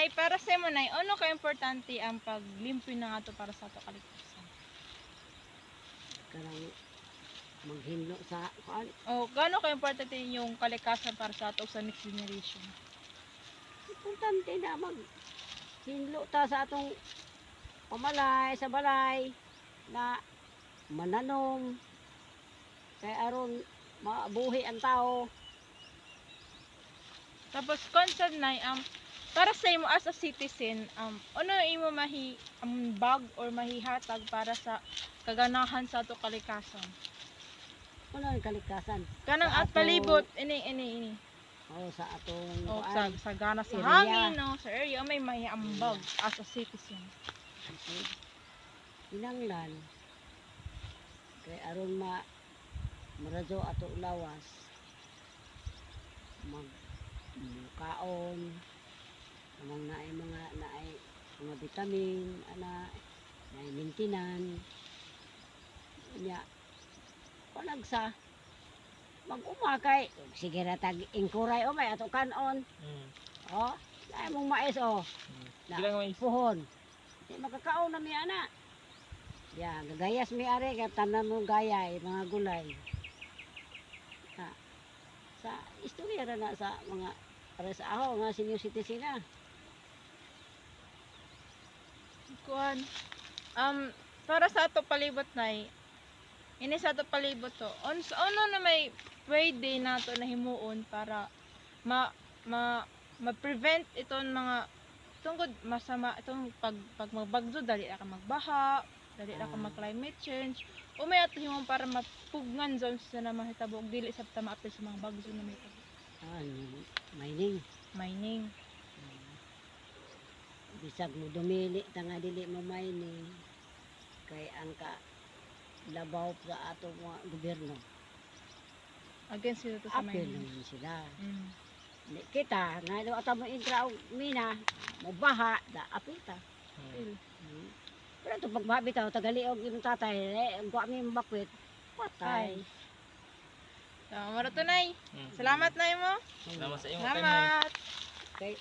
Nay, para sa mo nay, ano ka importante ang paglimpyo na nga to para sa ato kaligtasan? Karang maghinlo sa kuan. O gaano ka importante yung kalikasan para sa ato sa next generation? Importante na maghinlo ta sa atong pamalay sa balay na mananom kay aron mabuhi ang tao. Tapos concern nay para sa imo as a citizen, ano imo bag or mahihatag para sa kaganahan sa ato kalikasan? Ano ang kalikasan? Kanang Sa at palibot ini. O sa atong O kuan. sa gana sa Area. hangin no, sa area may mahiambag as a citizen. Hinanglan kay aron maradyo ato lawas magkaon anang naay mga vitamin naay maintenance nya panagsa mag-umakay sige ra tag ingkuray o may ato kanon o naay mong mais o na puhon di makakaon na mi ana. Ya, gagayas mi are kay tanan mo gayay mga gulay. Sa istorya ra na sa mga para sa aho nga senior citizen na. Kuan para sa ato palibot nay, ini sa ato palibot to. Ano na may pwede nato na himuon para ma-prevent iton mga tungkod masama itong pag magbagyo dali ra ka magbaha, dali ra ka mag climate change. O may ato himong para mapugnan zone sa na mahitabo og dili sabta maapil sa mga bagyo na may tabo. Mining. Bisag mo dumili ta nga dili mo mining kay ang labaw sa ato mga gobyerno. Against sila to sa Apil mining. naman sila. Mm. Di kita nga do ata mo intra og mina mo baha da apita. Apil. Pero ito pagbaha bitaw tagaliog imong tatay ang mi mabakwit patay. So, mara to nay. Salamat nay mo. Salamat sa imo. Salamat. Kay